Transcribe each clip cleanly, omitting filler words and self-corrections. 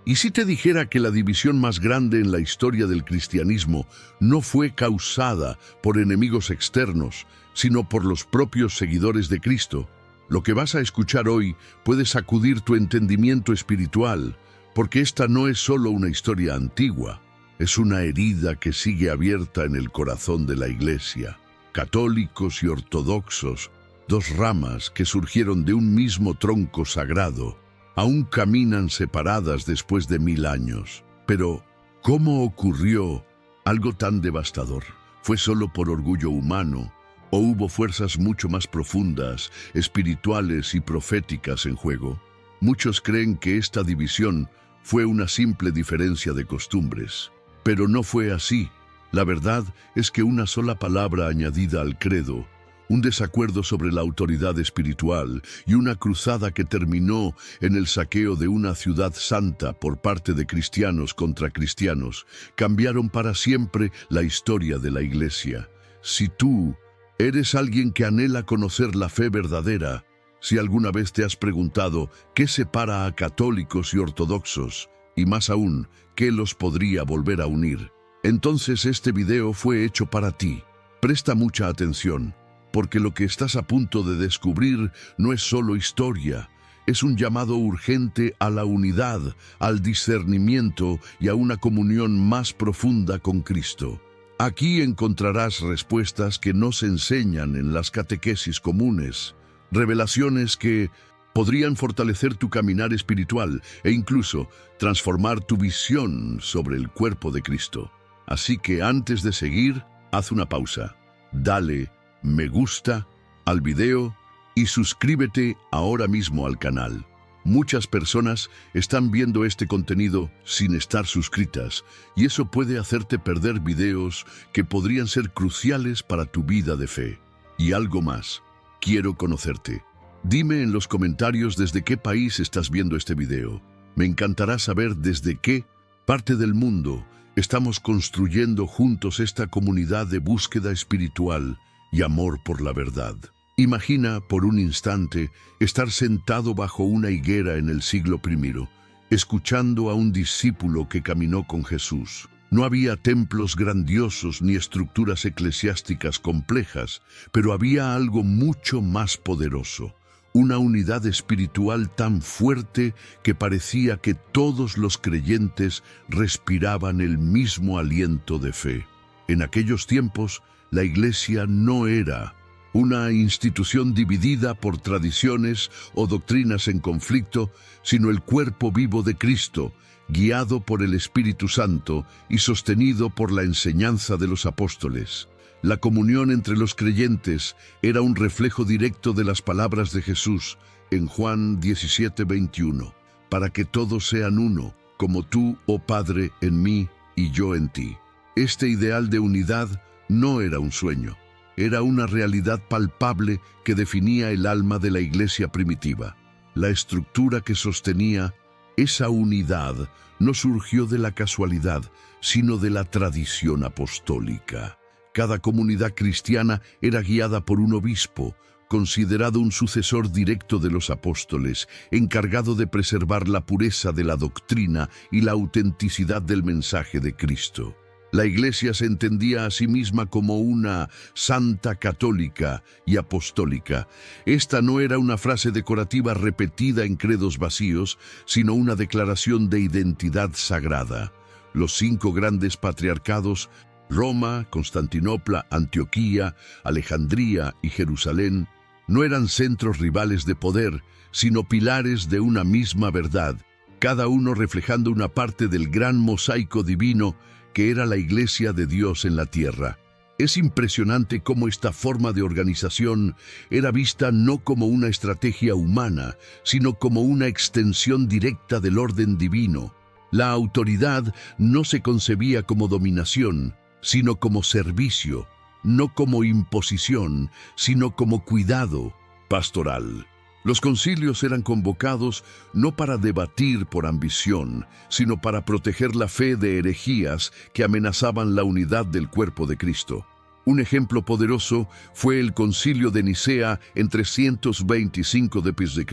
¿Y si te dijera que la división más grande en la historia del cristianismo no fue causada por enemigos externos, sino por los propios seguidores de Cristo? Lo que vas a escuchar hoy puede sacudir tu entendimiento espiritual, porque esta no es solo una historia antigua, es una herida que sigue abierta en el corazón de la Iglesia. Católicos y ortodoxos, dos ramas que surgieron de un mismo tronco sagrado, aún caminan separadas después de 1000 años. Pero, ¿cómo ocurrió algo tan devastador? ¿Fue solo por orgullo humano o hubo fuerzas mucho más profundas, espirituales y proféticas en juego? Muchos creen que esta división fue una simple diferencia de costumbres, pero no fue así. La verdad es que una sola palabra añadida al credo, un desacuerdo sobre la autoridad espiritual y una cruzada que terminó en el saqueo de una ciudad santa por parte de cristianos contra cristianos, cambiaron para siempre la historia de la Iglesia. Si tú eres alguien que anhela conocer la fe verdadera, si alguna vez te has preguntado qué separa a católicos y ortodoxos, y más aún, qué los podría volver a unir, entonces este video fue hecho para ti. Presta mucha atención, porque lo que estás a punto de descubrir no es solo historia, es un llamado urgente a la unidad, al discernimiento y a una comunión más profunda con Cristo. Aquí encontrarás respuestas que no se enseñan en las catequesis comunes, revelaciones que podrían fortalecer tu caminar espiritual e incluso transformar tu visión sobre el cuerpo de Cristo. Así que antes de seguir, haz una pausa, dale me gusta al video y suscríbete ahora mismo al canal. Muchas personas están viendo este contenido sin estar suscritas y eso puede hacerte perder videos que podrían ser cruciales para tu vida de fe. Y algo más, quiero conocerte. Dime en los comentarios desde qué país estás viendo este video. Me encantará saber desde qué parte del mundo estamos construyendo juntos esta comunidad de búsqueda espiritual y amor por la verdad. Imagina por un instante estar sentado bajo una higuera en el siglo I, escuchando a un discípulo que caminó con Jesús. No había templos grandiosos ni estructuras eclesiásticas complejas, pero había algo mucho más poderoso, una unidad espiritual tan fuerte que parecía que todos los creyentes respiraban el mismo aliento de fe. En aquellos tiempos, la Iglesia no era una institución dividida por tradiciones o doctrinas en conflicto, sino el cuerpo vivo de Cristo, guiado por el Espíritu Santo y sostenido por la enseñanza de los apóstoles. La comunión entre los creyentes era un reflejo directo de las palabras de Jesús en Juan 17:21, para que todos sean uno, como tú, oh Padre, en mí y yo en ti. Este ideal de unidad no era un sueño, era una realidad palpable que definía el alma de la Iglesia primitiva. La estructura que sostenía esa unidad no surgió de la casualidad, sino de la tradición apostólica. Cada comunidad cristiana era guiada por un obispo, considerado un sucesor directo de los apóstoles, encargado de preservar la pureza de la doctrina y la autenticidad del mensaje de Cristo. La Iglesia se entendía a sí misma como una santa católica y apostólica. Esta no era una frase decorativa repetida en credos vacíos, sino una declaración de identidad sagrada. Los 5 grandes patriarcados, Roma, Constantinopla, Antioquía, Alejandría y Jerusalén, no eran centros rivales de poder, sino pilares de una misma verdad, cada uno reflejando una parte del gran mosaico divino que era la Iglesia de Dios en la tierra. Es impresionante cómo esta forma de organización era vista no como una estrategia humana, sino como una extensión directa del orden divino. La autoridad no se concebía como dominación, sino como servicio, no como imposición, sino como cuidado pastoral. Los concilios eran convocados no para debatir por ambición, sino para proteger la fe de herejías que amenazaban la unidad del cuerpo de Cristo. Un ejemplo poderoso fue el Concilio de Nicea en 325 d.C.,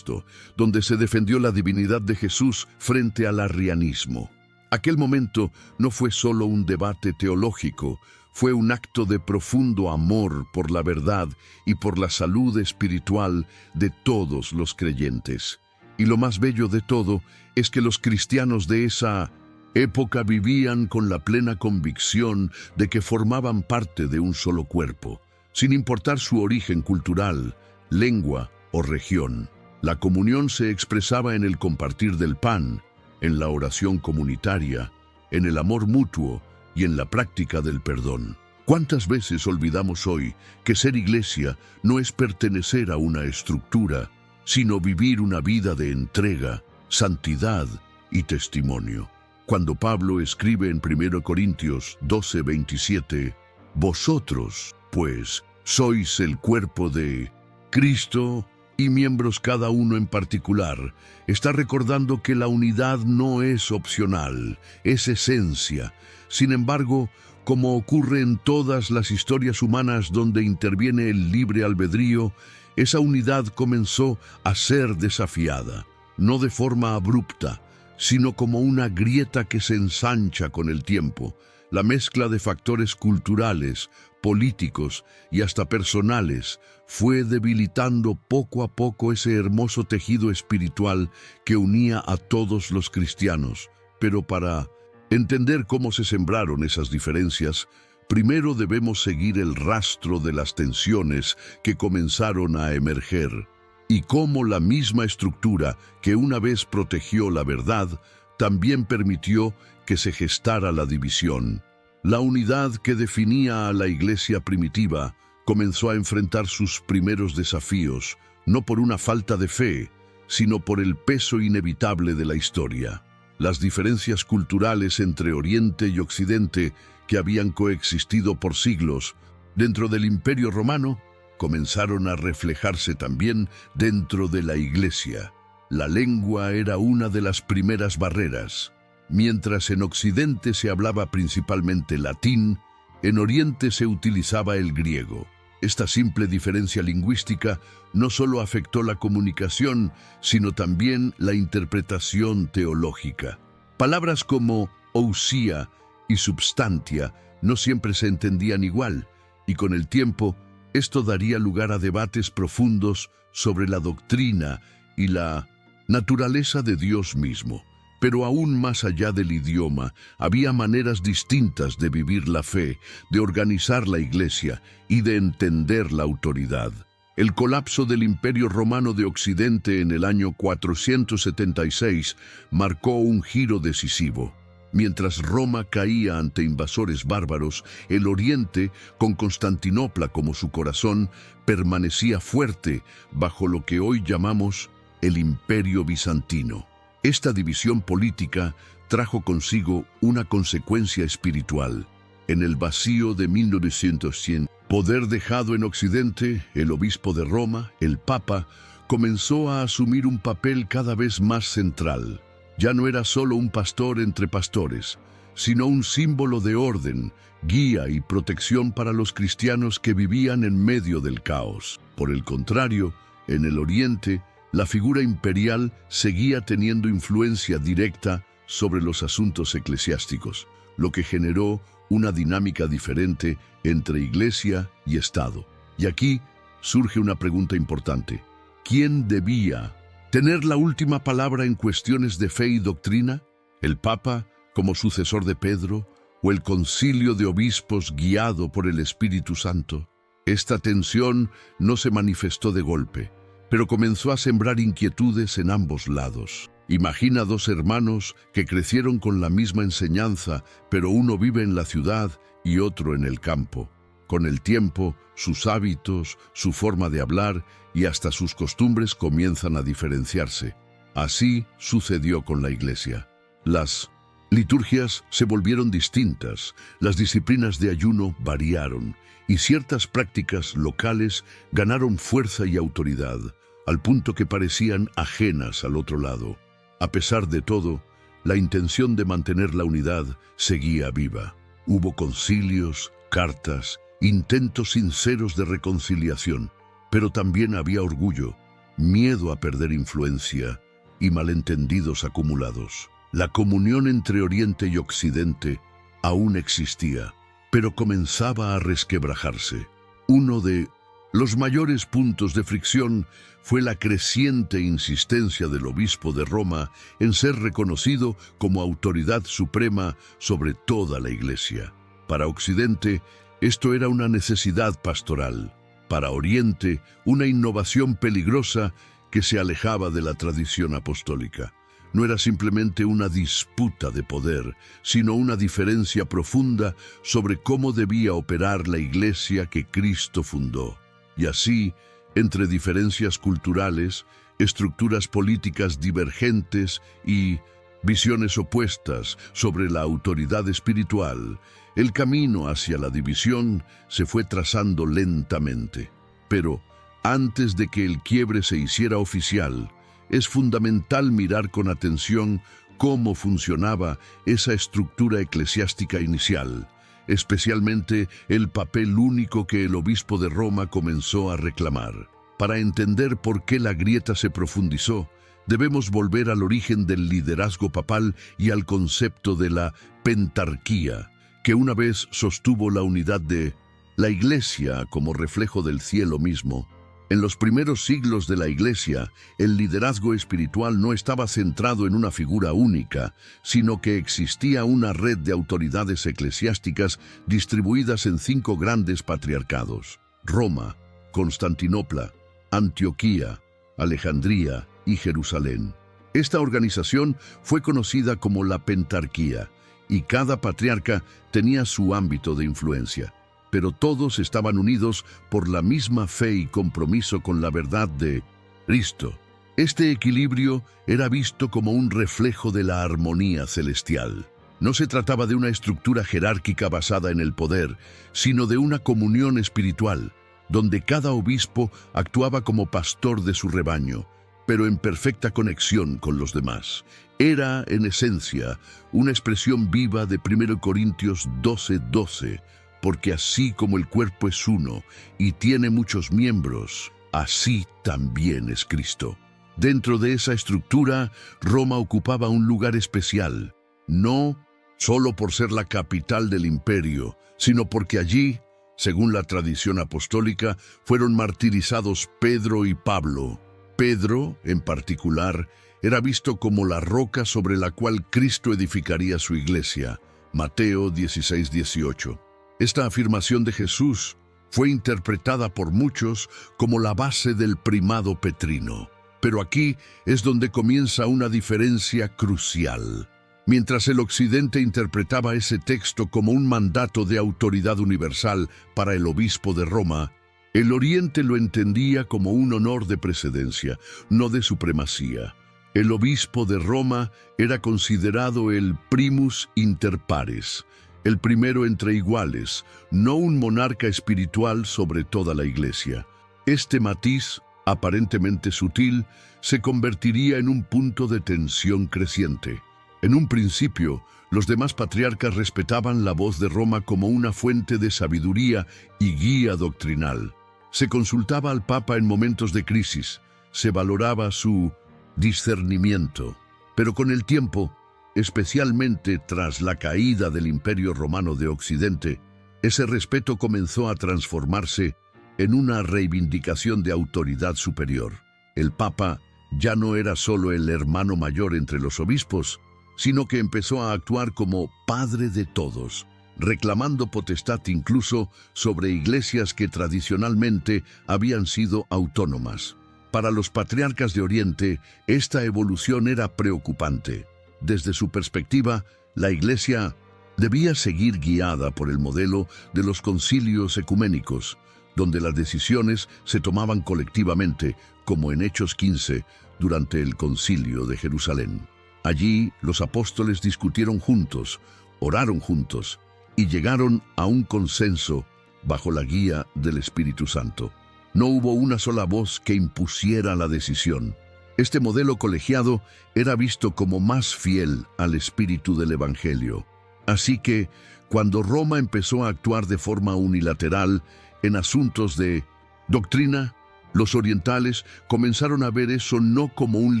donde se defendió la divinidad de Jesús frente al arrianismo. Aquel momento no fue solo un debate teológico, fue un acto de profundo amor por la verdad y por la salud espiritual de todos los creyentes. Y lo más bello de todo es que los cristianos de esa época vivían con la plena convicción de que formaban parte de un solo cuerpo, sin importar su origen cultural, lengua o región. La comunión se expresaba en el compartir del pan, en la oración comunitaria, en el amor mutuo y en la práctica del perdón. ¿Cuántas veces olvidamos hoy que ser iglesia no es pertenecer a una estructura, sino vivir una vida de entrega, santidad y testimonio? Cuando Pablo escribe en 1 Corintios 12:27, vosotros, pues, sois el cuerpo de Cristo y miembros cada uno en particular, está recordando que la unidad no es opcional, es esencia. Sin embargo, como ocurre en todas las historias humanas donde interviene el libre albedrío, esa unidad comenzó a ser desafiada, no de forma abrupta, sino como una grieta que se ensancha con el tiempo. La mezcla de factores culturales, políticos y hasta personales fue debilitando poco a poco ese hermoso tejido espiritual que unía a todos los cristianos. Pero para entender cómo se sembraron esas diferencias, primero debemos seguir el rastro de las tensiones que comenzaron a emerger y cómo la misma estructura que una vez protegió la verdad también permitió que se gestara la división. La unidad que definía a la iglesia primitiva comenzó a enfrentar sus primeros desafíos, no por una falta de fe, sino por el peso inevitable de la historia. Las diferencias culturales entre Oriente y Occidente, que habían coexistido por siglos dentro del Imperio Romano, comenzaron a reflejarse también dentro de la iglesia. La lengua era una de las primeras barreras. Mientras en Occidente se hablaba principalmente latín, en Oriente se utilizaba el griego. Esta simple diferencia lingüística no solo afectó la comunicación, sino también la interpretación teológica. Palabras como ousia y substantia no siempre se entendían igual, y con el tiempo, esto daría lugar a debates profundos sobre la doctrina y la naturaleza de Dios mismo. Pero aún más allá del idioma, había maneras distintas de vivir la fe, de organizar la iglesia y de entender la autoridad. El colapso del Imperio Romano de Occidente en el año 476 marcó un giro decisivo. Mientras Roma caía ante invasores bárbaros, el Oriente, con Constantinopla como su corazón, permanecía fuerte bajo lo que hoy llamamos el Imperio Bizantino. Esta división política trajo consigo una consecuencia espiritual. En el vacío de 1900, poder dejado en Occidente, el obispo de Roma, el Papa, comenzó a asumir un papel cada vez más central. Ya no era solo un pastor entre pastores, sino un símbolo de orden, guía y protección para los cristianos que vivían en medio del caos. Por el contrario, en el Oriente, la figura imperial seguía teniendo influencia directa sobre los asuntos eclesiásticos, lo que generó una dinámica diferente entre Iglesia y Estado. Y aquí surge una pregunta importante. ¿Quién debía tener la última palabra en cuestiones de fe y doctrina? ¿El Papa, como sucesor de Pedro, o el Concilio de Obispos guiado por el Espíritu Santo? Esta tensión no se manifestó de golpe, pero comenzó a sembrar inquietudes en ambos lados. Imagina dos hermanos que crecieron con la misma enseñanza, pero uno vive en la ciudad y otro en el campo. Con el tiempo, sus hábitos, su forma de hablar y hasta sus costumbres comienzan a diferenciarse. Así sucedió con la Iglesia. Las liturgias se volvieron distintas, las disciplinas de ayuno variaron y ciertas prácticas locales ganaron fuerza y autoridad, al punto que parecían ajenas al otro lado. A pesar de todo, la intención de mantener la unidad seguía viva. Hubo concilios, cartas intentos sinceros de reconciliación, pero también había orgullo, miedo a perder influencia y malentendidos acumulados. La comunión entre Oriente y Occidente aún existía, pero comenzaba a resquebrajarse. Uno de los mayores puntos de fricción fue la creciente insistencia del obispo de Roma en ser reconocido como autoridad suprema sobre toda la Iglesia. Para Occidente, esto era una necesidad pastoral. Para Oriente, una innovación peligrosa que se alejaba de la tradición apostólica. No era simplemente una disputa de poder, sino una diferencia profunda sobre cómo debía operar la Iglesia que Cristo fundó. Y así, entre diferencias culturales, estructuras políticas divergentes y visiones opuestas sobre la autoridad espiritual, el camino hacia la división se fue trazando lentamente. Pero, antes de que el quiebre se hiciera oficial, es fundamental mirar con atención cómo funcionaba esa estructura eclesiástica inicial, especialmente el papel único que el obispo de Roma comenzó a reclamar. Para entender por qué la grieta se profundizó, debemos volver al origen del liderazgo papal y al concepto de la pentarquía, que una vez sostuvo la unidad de la Iglesia como reflejo del cielo mismo. En los primeros siglos de la Iglesia, el liderazgo espiritual no estaba centrado en una figura única, sino que existía una red de autoridades eclesiásticas distribuidas en 5 grandes patriarcados: Roma, Constantinopla, Antioquía, Alejandría y Jerusalén. Esta organización fue conocida como la pentarquía, y cada patriarca tenía su ámbito de influencia, pero todos estaban unidos por la misma fe y compromiso con la verdad de Cristo. Este equilibrio era visto como un reflejo de la armonía celestial. No se trataba de una estructura jerárquica basada en el poder, sino de una comunión espiritual, donde cada obispo actuaba como pastor de su rebaño, pero en perfecta conexión con los demás. Era, en esencia, una expresión viva de 1 Corintios 12:12, porque así como el cuerpo es uno y tiene muchos miembros, así también es Cristo. Dentro de esa estructura, Roma ocupaba un lugar especial, no solo por ser la capital del imperio, sino porque allí, según la tradición apostólica, fueron martirizados Pedro y Pablo. Pedro, en particular, era visto como la roca sobre la cual Cristo edificaría su iglesia. Mateo 16:18. Esta afirmación de Jesús fue interpretada por muchos como la base del primado petrino. Pero aquí es donde comienza una diferencia crucial. Mientras el Occidente interpretaba ese texto como un mandato de autoridad universal para el obispo de Roma, el Oriente lo entendía como un honor de precedencia, no de supremacía. El obispo de Roma era considerado el primus inter pares, el primero entre iguales, no un monarca espiritual sobre toda la Iglesia. Este matiz, aparentemente sutil, se convertiría en un punto de tensión creciente. En un principio, los demás patriarcas respetaban la voz de Roma como una fuente de sabiduría y guía doctrinal. Se consultaba al Papa en momentos de crisis, se valoraba su discernimiento, pero con el tiempo, especialmente tras la caída del Imperio Romano de Occidente, ese respeto comenzó a transformarse en una reivindicación de autoridad superior. El Papa ya no era solo el hermano mayor entre los obispos, sino que empezó a actuar como padre de todos, reclamando potestad incluso sobre iglesias que tradicionalmente habían sido autónomas. Para los patriarcas de Oriente, esta evolución era preocupante. Desde su perspectiva, la Iglesia debía seguir guiada por el modelo de los concilios ecuménicos, donde las decisiones se tomaban colectivamente, como en Hechos 15, durante el Concilio de Jerusalén. Allí, los apóstoles discutieron juntos, oraron juntos y llegaron a un consenso bajo la guía del Espíritu Santo. No hubo una sola voz que impusiera la decisión. Este modelo colegiado era visto como más fiel al espíritu del Evangelio. Así que, cuando Roma empezó a actuar de forma unilateral en asuntos de doctrina, los orientales comenzaron a ver eso no como un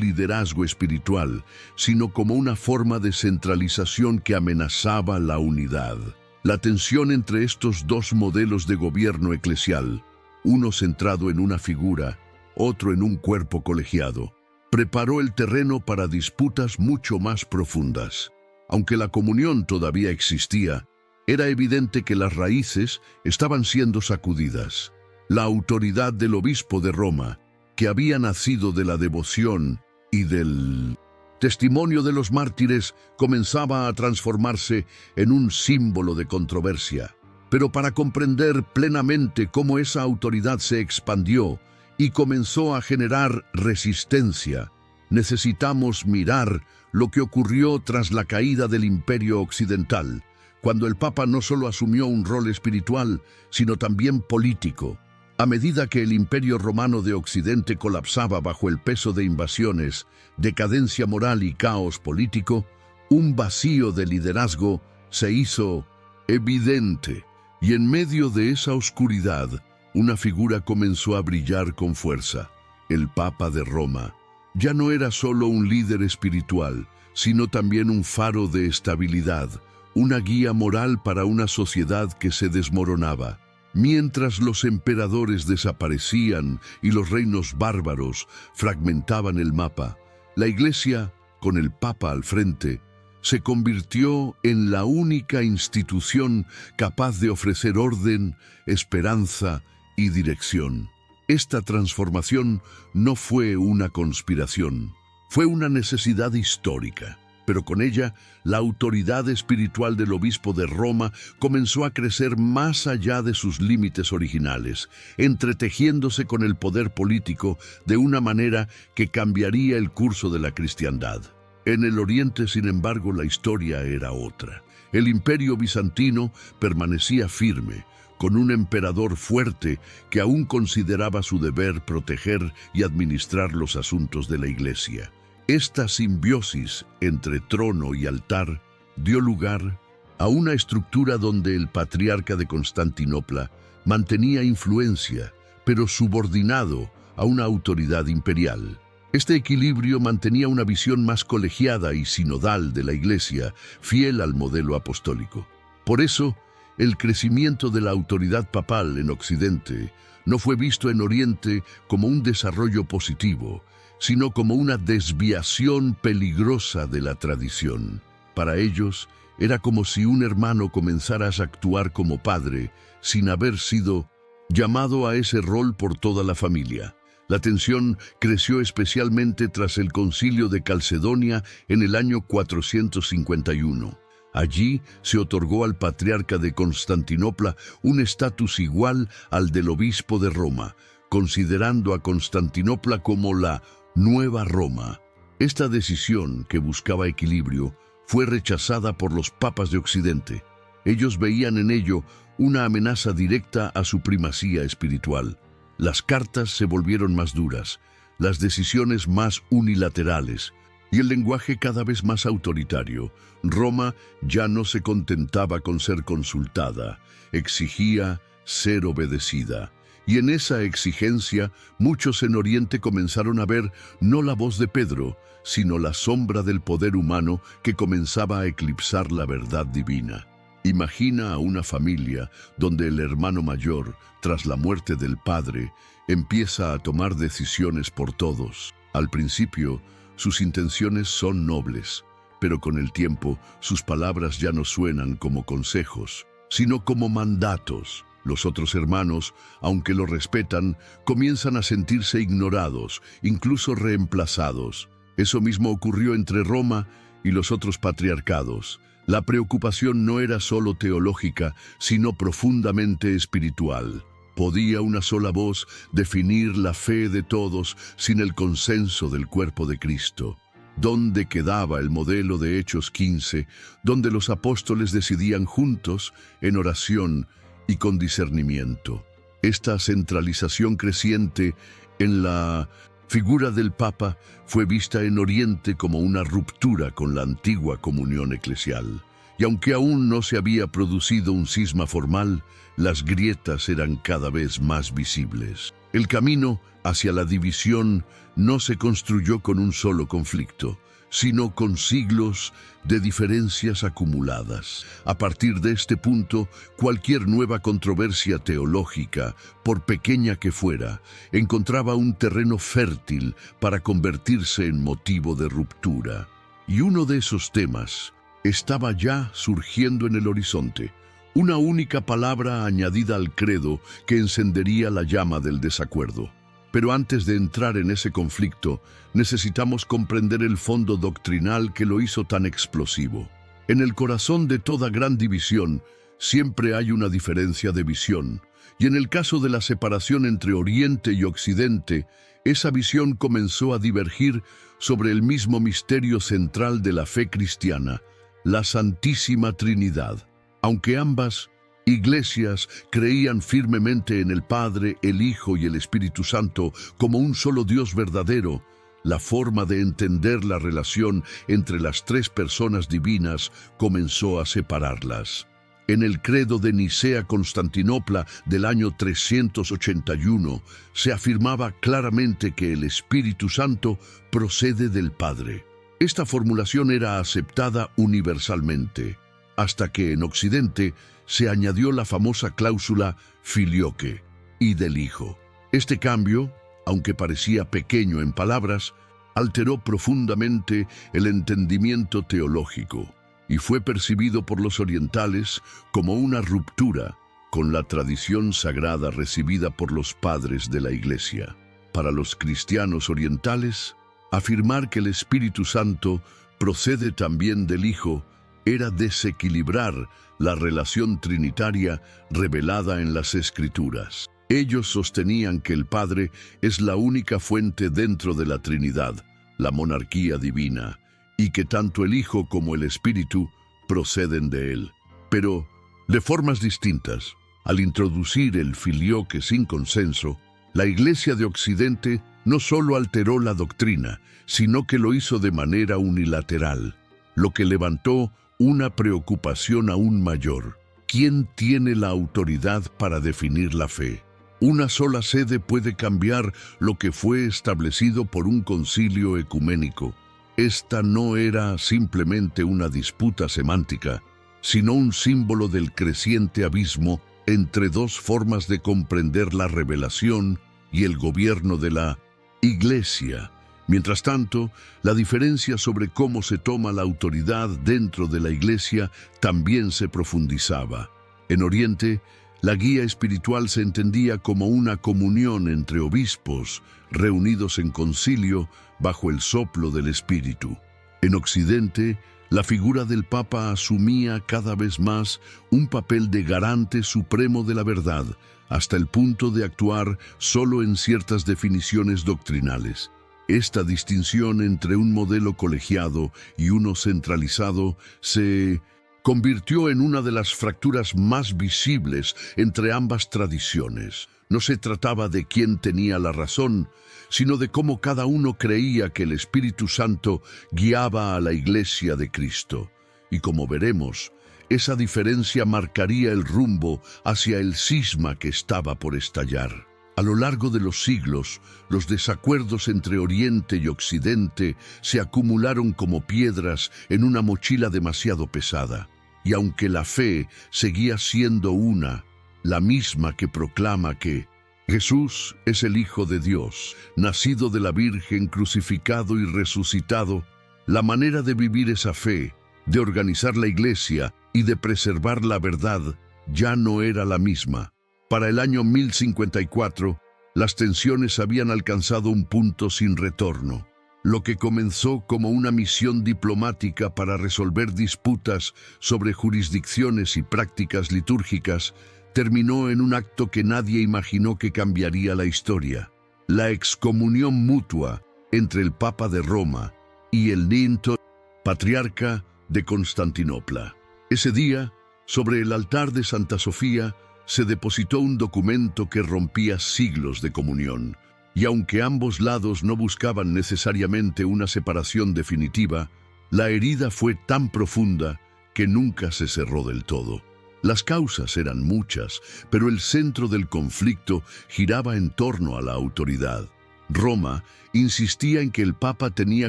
liderazgo espiritual, sino como una forma de centralización que amenazaba la unidad. La tensión entre estos dos modelos de gobierno eclesial, uno centrado en una figura, otro en un cuerpo colegiado, preparó el terreno para disputas mucho más profundas. Aunque la comunión todavía existía, era evidente que las raíces estaban siendo sacudidas. La autoridad del obispo de Roma, que había nacido de la devoción y del testimonio de los mártires, comenzaba a transformarse en un símbolo de controversia. Pero para comprender plenamente cómo esa autoridad se expandió y comenzó a generar resistencia, necesitamos mirar lo que ocurrió tras la caída del Imperio Occidental, cuando el Papa no solo asumió un rol espiritual, sino también político. A medida que el Imperio Romano de Occidente colapsaba bajo el peso de invasiones, decadencia moral y caos político, un vacío de liderazgo se hizo evidente, y en medio de esa oscuridad, una figura comenzó a brillar con fuerza. El Papa de Roma ya no era solo un líder espiritual, sino también un faro de estabilidad, una guía moral para una sociedad que se desmoronaba. Mientras los emperadores desaparecían y los reinos bárbaros fragmentaban el mapa, la Iglesia, con el Papa al frente, se convirtió en la única institución capaz de ofrecer orden, esperanza y dirección. Esta transformación no fue una conspiración, fue una necesidad histórica. Pero con ella, la autoridad espiritual del obispo de Roma comenzó a crecer más allá de sus límites originales, entretejiéndose con el poder político de una manera que cambiaría el curso de la cristiandad. En el Oriente, sin embargo, la historia era otra. El Imperio bizantino permanecía firme, con un emperador fuerte que aún consideraba su deber proteger y administrar los asuntos de la Iglesia. Esta simbiosis entre trono y altar dio lugar a una estructura donde el patriarca de Constantinopla mantenía influencia, pero subordinado a una autoridad imperial. Este equilibrio mantenía una visión más colegiada y sinodal de la Iglesia, fiel al modelo apostólico. Por eso, el crecimiento de la autoridad papal en Occidente no fue visto en Oriente como un desarrollo positivo, sino como una desviación peligrosa de la tradición. Para ellos, era como si un hermano comenzara a actuar como padre, sin haber sido llamado a ese rol por toda la familia. La tensión creció especialmente tras el Concilio de Calcedonia en el año 451. Allí se otorgó al patriarca de Constantinopla un estatus igual al del obispo de Roma, considerando a Constantinopla como la Nueva Roma. Esta decisión, que buscaba equilibrio, fue rechazada por los papas de Occidente. Ellos veían en ello una amenaza directa a su primacía espiritual. Las cartas se volvieron más duras, las decisiones más unilaterales y el lenguaje cada vez más autoritario. Roma ya no se contentaba con ser consultada, exigía ser obedecida. Y en esa exigencia, muchos en Oriente comenzaron a ver no la voz de Pedro, sino la sombra del poder humano que comenzaba a eclipsar la verdad divina. Imagina a una familia donde el hermano mayor, tras la muerte del padre, empieza a tomar decisiones por todos. Al principio, sus intenciones son nobles, pero con el tiempo, sus palabras ya no suenan como consejos, sino como mandatos. Los otros hermanos, aunque lo respetan, comienzan a sentirse ignorados, incluso reemplazados. Eso mismo ocurrió entre Roma y los otros patriarcados. La preocupación no era solo teológica, sino profundamente espiritual. ¿Podía una sola voz definir la fe de todos sin el consenso del cuerpo de Cristo? ¿Dónde quedaba el modelo de Hechos 15, donde los apóstoles decidían juntos, en oración y con discernimiento? Esta centralización creciente en la figura del Papa fue vista en Oriente como una ruptura con la antigua comunión eclesial. Y aunque aún no se había producido un cisma formal, las grietas eran cada vez más visibles. El camino hacia la división no se construyó con un solo conflicto, sino con siglos de diferencias acumuladas. A partir de este punto, cualquier nueva controversia teológica, por pequeña que fuera, encontraba un terreno fértil para convertirse en motivo de ruptura. Y uno de esos temas estaba ya surgiendo en el horizonte, una única palabra añadida al credo que encendería la llama del desacuerdo. Pero antes de entrar en ese conflicto, necesitamos comprender el fondo doctrinal que lo hizo tan explosivo. En el corazón de toda gran división, siempre hay una diferencia de visión, y en el caso de la separación entre Oriente y Occidente, esa visión comenzó a divergir sobre el mismo misterio central de la fe cristiana, la Santísima Trinidad. Aunque ambas iglesias creían firmemente en el Padre, el Hijo y el Espíritu Santo como un solo Dios verdadero, la forma de entender la relación entre las tres personas divinas comenzó a separarlas. En el credo de Nicea-Constantinopla del año 381 se afirmaba claramente que el Espíritu Santo procede del Padre. Esta formulación era aceptada universalmente, hasta que en Occidente se añadió la famosa cláusula filioque, y del Hijo. Este cambio, aunque parecía pequeño en palabras, alteró profundamente el entendimiento teológico y fue percibido por los orientales como una ruptura con la tradición sagrada recibida por los padres de la Iglesia. Para los cristianos orientales, afirmar que el Espíritu Santo procede también del Hijo era desequilibrar la relación trinitaria revelada en las Escrituras. Ellos sostenían que el Padre es la única fuente dentro de la Trinidad, la monarquía divina, y que tanto el Hijo como el Espíritu proceden de Él. Pero, de formas distintas, al introducir el filioque sin consenso, la Iglesia de Occidente no solo alteró la doctrina, sino que lo hizo de manera unilateral, lo que levantó una preocupación aún mayor. ¿Quién tiene la autoridad para definir la fe? Una sola sede puede cambiar lo que fue establecido por un concilio ecuménico. Esta no era simplemente una disputa semántica, sino un símbolo del creciente abismo entre dos formas de comprender la revelación y el gobierno de la Iglesia. Mientras tanto, la diferencia sobre cómo se toma la autoridad dentro de la Iglesia también se profundizaba. En Oriente, la guía espiritual se entendía como una comunión entre obispos reunidos en concilio bajo el soplo del Espíritu. En Occidente, la figura del Papa asumía cada vez más un papel de garante supremo de la verdad, hasta el punto de actuar solo en ciertas definiciones doctrinales. Esta distinción entre un modelo colegiado y uno centralizado se convirtió en una de las fracturas más visibles entre ambas tradiciones. No se trataba de quién tenía la razón, sino de cómo cada uno creía que el Espíritu Santo guiaba a la Iglesia de Cristo. Y como veremos, esa diferencia marcaría el rumbo hacia el cisma que estaba por estallar. A lo largo de los siglos, los desacuerdos entre Oriente y Occidente se acumularon como piedras en una mochila demasiado pesada. Y aunque la fe seguía siendo una, la misma que proclama que Jesús es el Hijo de Dios, nacido de la Virgen, crucificado y resucitado, la manera de vivir esa fe, de organizar la Iglesia y de preservar la verdad ya no era la misma. Para el año 1054, las tensiones habían alcanzado un punto sin retorno. Lo que comenzó como una misión diplomática para resolver disputas sobre jurisdicciones y prácticas litúrgicas terminó en un acto que nadie imaginó que cambiaría la historia: la excomunión mutua entre el Papa de Roma y el Ninto, patriarca de Constantinopla. Ese día, sobre el altar de Santa Sofía, se depositó un documento que rompía siglos de comunión. Y aunque ambos lados no buscaban necesariamente una separación definitiva, la herida fue tan profunda que nunca se cerró del todo. Las causas eran muchas, pero el centro del conflicto giraba en torno a la autoridad. Roma insistía en que el Papa tenía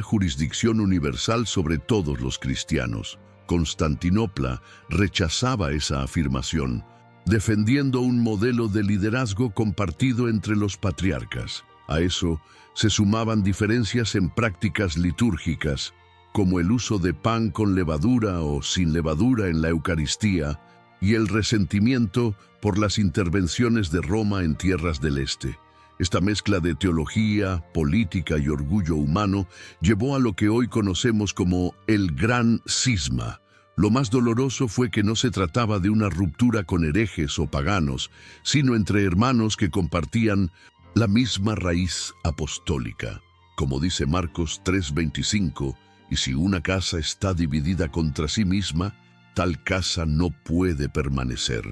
jurisdicción universal sobre todos los cristianos. Constantinopla rechazaba esa afirmación, defendiendo un modelo de liderazgo compartido entre los patriarcas. A eso se sumaban diferencias en prácticas litúrgicas, como el uso de pan con levadura o sin levadura en la Eucaristía, y el resentimiento por las intervenciones de Roma en tierras del Este. Esta mezcla de teología, política y orgullo humano llevó a lo que hoy conocemos como el Gran Cisma. Lo más doloroso fue que no se trataba de una ruptura con herejes o paganos, sino entre hermanos que compartían la misma raíz apostólica. Como dice Marcos 3:25, y si una casa está dividida contra sí misma, tal casa no puede permanecer.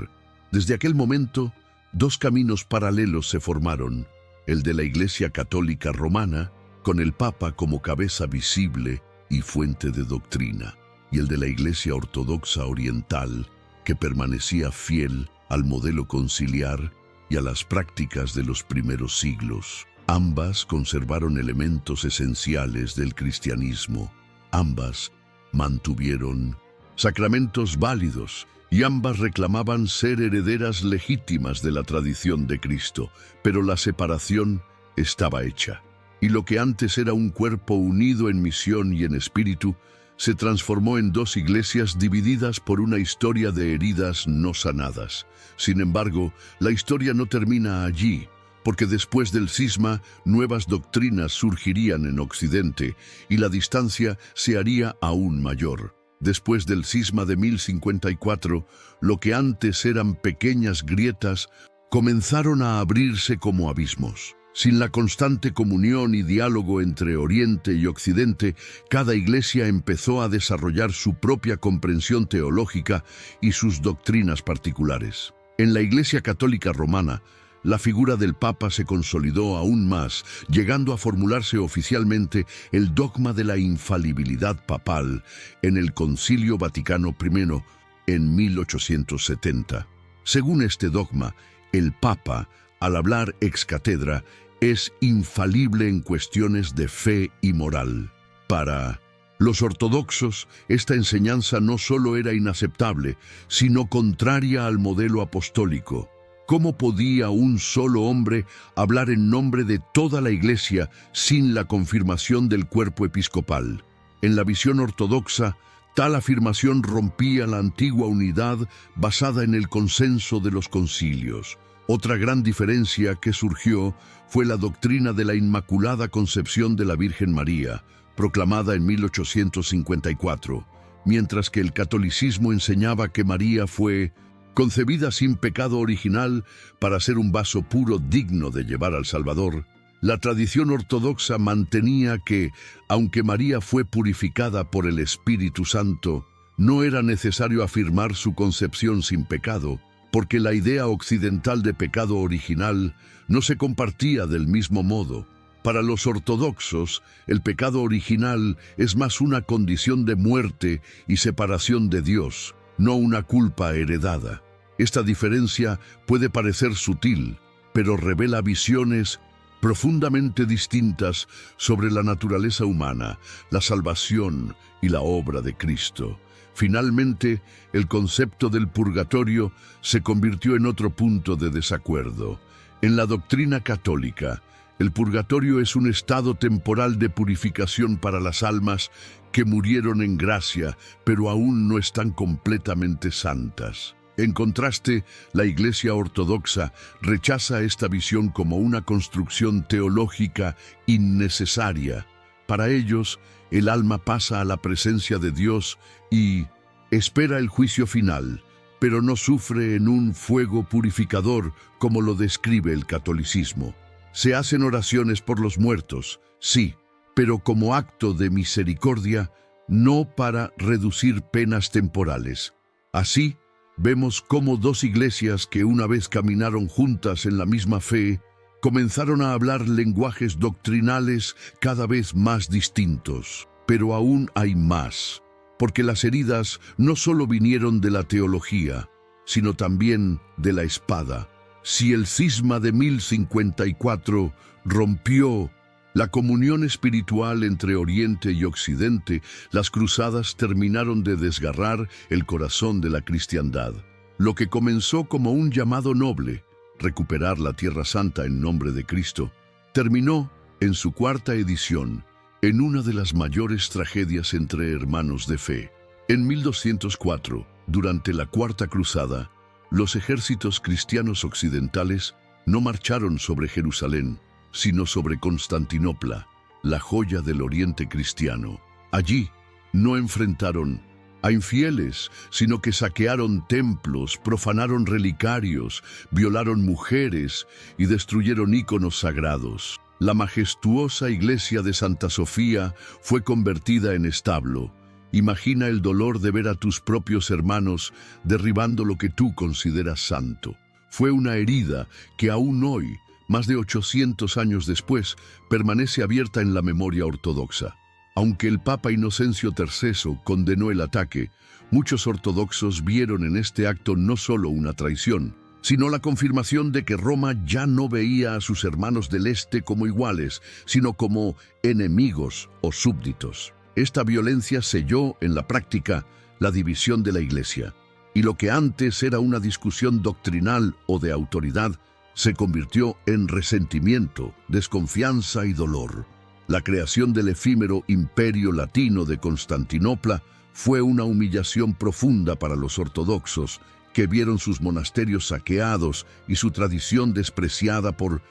Desde aquel momento, dos caminos paralelos se formaron, el de la Iglesia Católica Romana, con el Papa como cabeza visible y fuente de doctrina, y el de la Iglesia Ortodoxa Oriental, que permanecía fiel al modelo conciliar y a las prácticas de los primeros siglos. Ambas conservaron elementos esenciales del cristianismo. Ambas mantuvieron sacramentos válidos y ambas reclamaban ser herederas legítimas de la tradición de Cristo, pero la separación estaba hecha. Y lo que antes era un cuerpo unido en misión y en espíritu, se transformó en dos iglesias divididas por una historia de heridas no sanadas. Sin embargo, la historia no termina allí, porque después del cisma, nuevas doctrinas surgirían en Occidente y la distancia se haría aún mayor. Después del cisma de 1054, lo que antes eran pequeñas grietas comenzaron a abrirse como abismos. Sin la constante comunión y diálogo entre Oriente y Occidente, cada iglesia empezó a desarrollar su propia comprensión teológica y sus doctrinas particulares. En la Iglesia Católica Romana, la figura del Papa se consolidó aún más, llegando a formularse oficialmente el dogma de la infalibilidad papal en el Concilio Vaticano I en 1870. Según este dogma, el Papa, al hablar ex cátedra, es infalible en cuestiones de fe y moral. Para los ortodoxos, esta enseñanza no solo era inaceptable, sino contraria al modelo apostólico. ¿Cómo podía un solo hombre hablar en nombre de toda la Iglesia sin la confirmación del cuerpo episcopal? En la visión ortodoxa, tal afirmación rompía la antigua unidad basada en el consenso de los concilios. Otra gran diferencia que surgió fue la doctrina de la Inmaculada Concepción de la Virgen María, proclamada en 1854, mientras que el catolicismo enseñaba que María fue concebida sin pecado original para ser un vaso puro digno de llevar al Salvador. La tradición ortodoxa mantenía que, aunque María fue purificada por el Espíritu Santo, no era necesario afirmar su concepción sin pecado, porque la idea occidental de pecado original no se compartía del mismo modo. Para los ortodoxos, el pecado original es más una condición de muerte y separación de Dios, no una culpa heredada. Esta diferencia puede parecer sutil, pero revela visiones profundamente distintas sobre la naturaleza humana, la salvación y la obra de Cristo. Finalmente, el concepto del purgatorio se convirtió en otro punto de desacuerdo. En la doctrina católica, el purgatorio es un estado temporal de purificación para las almas que murieron en gracia, pero aún no están completamente santas. En contraste, la Iglesia Ortodoxa rechaza esta visión como una construcción teológica innecesaria. Para ellos, el alma pasa a la presencia de Dios y espera el juicio final, pero no sufre en un fuego purificador como lo describe el catolicismo. Se hacen oraciones por los muertos, sí, pero como acto de misericordia, no para reducir penas temporales. Así, vemos cómo dos iglesias que una vez caminaron juntas en la misma fe, comenzaron a hablar lenguajes doctrinales cada vez más distintos. Pero aún hay más. porque las heridas no solo vinieron de la teología, sino también de la espada. Si el cisma de 1054 rompió la comunión espiritual entre Oriente y Occidente, las cruzadas terminaron de desgarrar el corazón de la cristiandad. Lo que comenzó como un llamado noble, recuperar la Tierra Santa en nombre de Cristo, terminó, en su cuarta edición, en una de las mayores tragedias entre hermanos de fe. En 1204, durante la Cuarta Cruzada, los ejércitos cristianos occidentales no marcharon sobre Jerusalén, sino sobre Constantinopla, la joya del Oriente cristiano. Allí no enfrentaron a infieles, sino que saquearon templos, profanaron relicarios, violaron mujeres y destruyeron íconos sagrados. La majestuosa iglesia de Santa Sofía fue convertida en establo. Imagina el dolor de ver a tus propios hermanos derribando lo que tú consideras santo. Fue una herida que aún hoy, más de 800 años después, permanece abierta en la memoria ortodoxa. Aunque el Papa Inocencio III condenó el ataque, muchos ortodoxos vieron en este acto no solo una traición, sino la confirmación de que Roma ya no veía a sus hermanos del Este como iguales, sino como enemigos o súbditos. Esta violencia selló en la práctica la división de la Iglesia, y lo que antes era una discusión doctrinal o de autoridad, se convirtió en resentimiento, desconfianza y dolor. La creación del efímero Imperio Latino de Constantinopla fue una humillación profunda para los ortodoxos, que vieron sus monasterios saqueados y su tradición despreciada por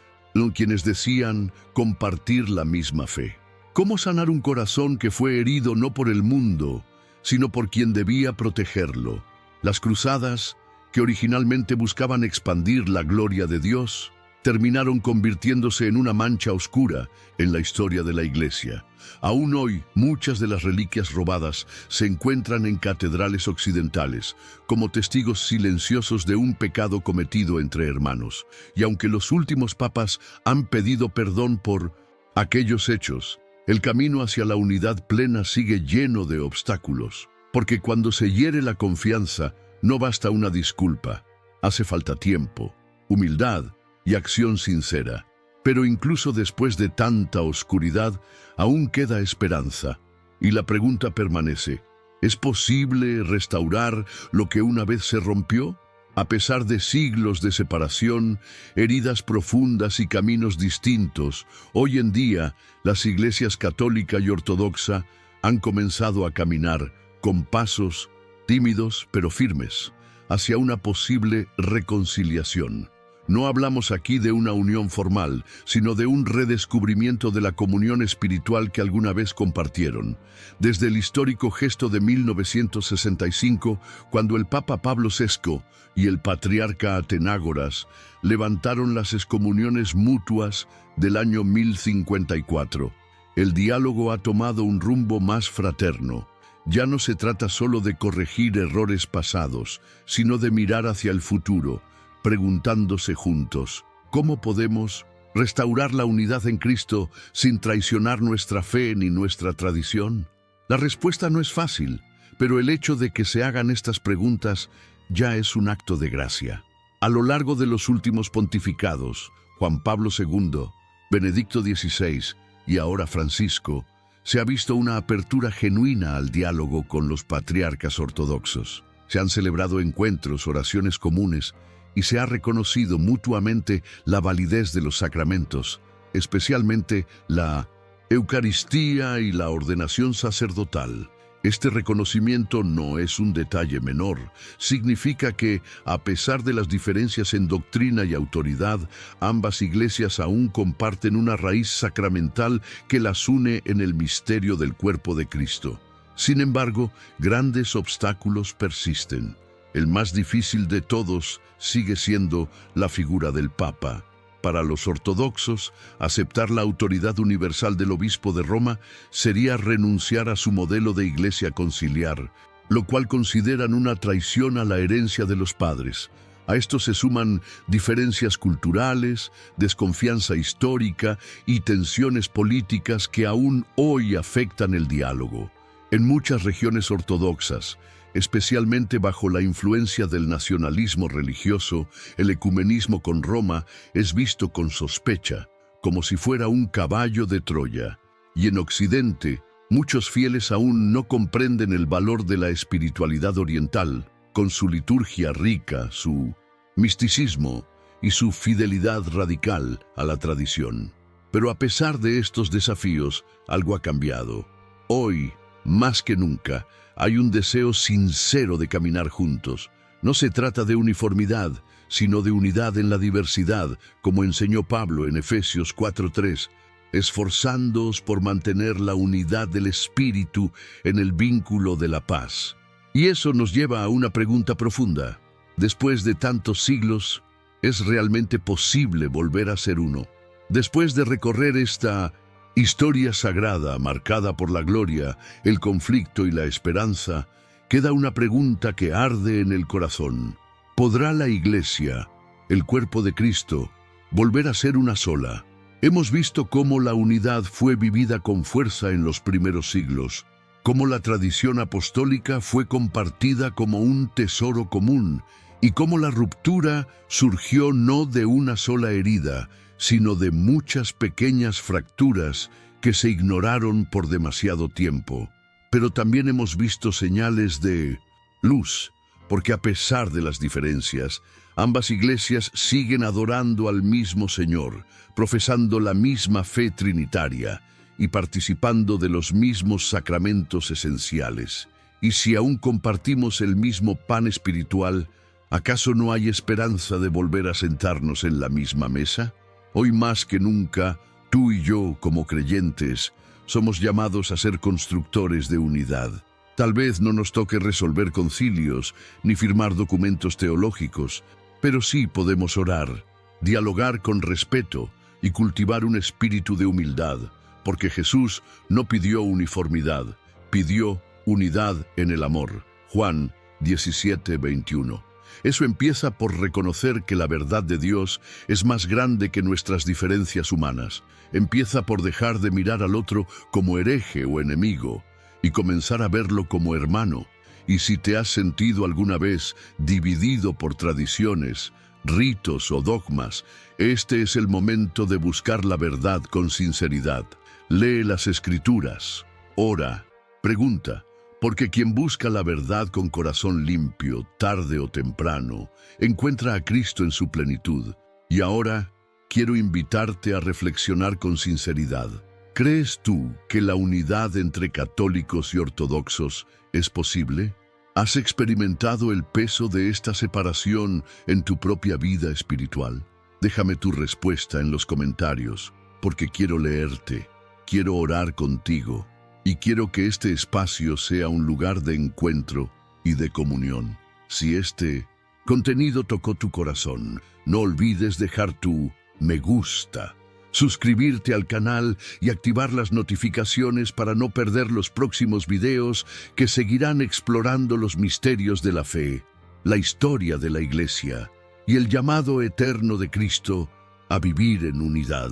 quienes decían compartir la misma fe. ¿Cómo sanar un corazón que fue herido no por el mundo, sino por quien debía protegerlo? Las cruzadas, que originalmente buscaban expandir la gloria de Dios, terminaron convirtiéndose en una mancha oscura en la historia de la Iglesia. Aún hoy, muchas de las reliquias robadas se encuentran en catedrales occidentales, como testigos silenciosos de un pecado cometido entre hermanos. Y aunque los últimos papas han pedido perdón por aquellos hechos, el camino hacia la unidad plena sigue lleno de obstáculos, porque cuando se hiere la confianza, no basta una disculpa, hace falta tiempo, humildad y acción sincera. Pero incluso después de tanta oscuridad, aún queda esperanza. Y la pregunta permanece, ¿es posible restaurar lo que una vez se rompió? A pesar de siglos de separación, heridas profundas y caminos distintos, hoy en día las iglesias católica y ortodoxa han comenzado a caminar con pasos tímidos pero firmes hacia una posible reconciliación. No hablamos aquí de una unión formal, sino de un redescubrimiento de la comunión espiritual que alguna vez compartieron. Desde el histórico gesto de 1965, cuando el Papa Pablo VI y el patriarca Atenágoras levantaron las excomuniones mutuas del año 1054, el diálogo ha tomado un rumbo más fraterno. Ya no se trata solo de corregir errores pasados, sino de mirar hacia el futuro, preguntándose juntos, ¿cómo podemos restaurar la unidad en Cristo sin traicionar nuestra fe ni nuestra tradición? La respuesta no es fácil, pero el hecho de que se hagan estas preguntas ya es un acto de gracia. A lo largo de los últimos pontificados, Juan Pablo II, Benedicto XVI y ahora Francisco, se ha visto una apertura genuina al diálogo con los patriarcas ortodoxos. Se han celebrado encuentros, oraciones comunes, y se ha reconocido mutuamente la validez de los sacramentos, especialmente la Eucaristía y la ordenación sacerdotal. Este reconocimiento no es un detalle menor. Significa que, a pesar de las diferencias en doctrina y autoridad, ambas iglesias aún comparten una raíz sacramental que las une en el misterio del cuerpo de Cristo. Sin embargo, grandes obstáculos persisten. El más difícil de todos sigue siendo la figura del Papa. Para los ortodoxos, aceptar la autoridad universal del obispo de Roma sería renunciar a su modelo de iglesia conciliar, lo cual consideran una traición a la herencia de los padres. A esto se suman diferencias culturales, desconfianza histórica y tensiones políticas que aún hoy afectan el diálogo. En muchas regiones ortodoxas, especialmente bajo la influencia del nacionalismo religioso, el ecumenismo con Roma es visto con sospecha, como si fuera un caballo de Troya. Y en Occidente, muchos fieles aún no comprenden el valor de la espiritualidad oriental, con su liturgia rica, su misticismo y su fidelidad radical a la tradición. Pero a pesar de estos desafíos, algo ha cambiado. Hoy, más que nunca, hay un deseo sincero de caminar juntos. No se trata de uniformidad, sino de unidad en la diversidad, como enseñó Pablo en Efesios 4:3, esforzándoos por mantener la unidad del Espíritu en el vínculo de la paz. Y eso nos lleva a una pregunta profunda. Después de tantos siglos, ¿es realmente posible volver a ser uno? Después de recorrer esta historia sagrada marcada por la gloria, el conflicto y la esperanza, queda una pregunta que arde en el corazón. ¿Podrá la Iglesia, el cuerpo de Cristo, volver a ser una sola? Hemos visto cómo la unidad fue vivida con fuerza en los primeros siglos, cómo la tradición apostólica fue compartida como un tesoro común y cómo la ruptura surgió no de una sola herida, sino de muchas pequeñas fracturas que se ignoraron por demasiado tiempo. Pero también hemos visto señales de luz, porque a pesar de las diferencias, ambas iglesias siguen adorando al mismo Señor, profesando la misma fe trinitaria y participando de los mismos sacramentos esenciales. Y si aún compartimos el mismo pan espiritual, ¿acaso no hay esperanza de volver a sentarnos en la misma mesa? Hoy más que nunca, tú y yo, como creyentes, somos llamados a ser constructores de unidad. Tal vez no nos toque resolver concilios ni firmar documentos teológicos, pero sí podemos orar, dialogar con respeto y cultivar un espíritu de humildad, porque Jesús no pidió uniformidad, pidió unidad en el amor. Juan 17:21. Eso empieza por reconocer que la verdad de Dios es más grande que nuestras diferencias humanas. Empieza por dejar de mirar al otro como hereje o enemigo y comenzar a verlo como hermano. Y si te has sentido alguna vez dividido por tradiciones, ritos o dogmas, este es el momento de buscar la verdad con sinceridad. Lee las Escrituras, ora, pregunta. Porque quien busca la verdad con corazón limpio, tarde o temprano, encuentra a Cristo en su plenitud. Y ahora, quiero invitarte a reflexionar con sinceridad. ¿Crees tú que la unidad entre católicos y ortodoxos es posible? ¿Has experimentado el peso de esta separación en tu propia vida espiritual? Déjame tu respuesta en los comentarios, porque quiero leerte, quiero orar contigo. Y quiero que este espacio sea un lugar de encuentro y de comunión. Si este contenido tocó tu corazón, no olvides dejar tu me gusta, suscribirte al canal y activar las notificaciones para no perder los próximos videos que seguirán explorando los misterios de la fe, la historia de la Iglesia y el llamado eterno de Cristo a vivir en unidad.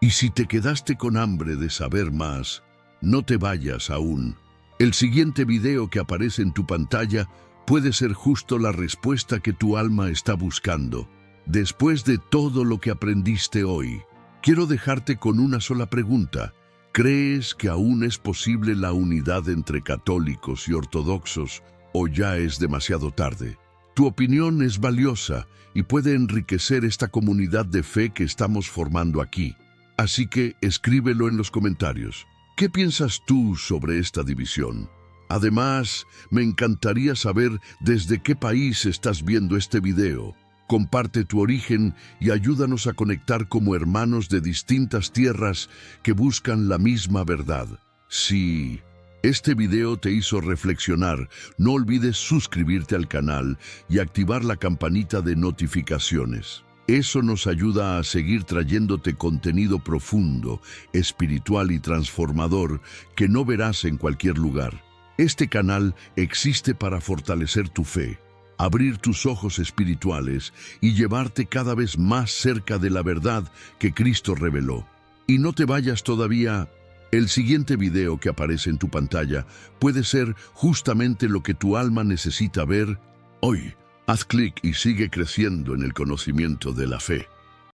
Y si te quedaste con hambre de saber más, no te vayas aún. El siguiente video que aparece en tu pantalla puede ser justo la respuesta que tu alma está buscando. Después de todo lo que aprendiste hoy, quiero dejarte con una sola pregunta. ¿Crees que aún es posible la unidad entre católicos y ortodoxos o ya es demasiado tarde? Tu opinión es valiosa y puede enriquecer esta comunidad de fe que estamos formando aquí. Así que escríbelo en los comentarios. ¿Qué piensas tú sobre esta división? Además, me encantaría saber desde qué país estás viendo este video. Comparte tu origen y ayúdanos a conectar como hermanos de distintas tierras que buscan la misma verdad. Si este video te hizo reflexionar, no olvides suscribirte al canal y activar la campanita de notificaciones. Eso nos ayuda a seguir trayéndote contenido profundo, espiritual y transformador que no verás en cualquier lugar. Este canal existe para fortalecer tu fe, abrir tus ojos espirituales y llevarte cada vez más cerca de la verdad que Cristo reveló. Y no te vayas todavía. El siguiente video que aparece en tu pantalla puede ser justamente lo que tu alma necesita ver hoy. Haz clic y sigue creciendo en el conocimiento de la fe.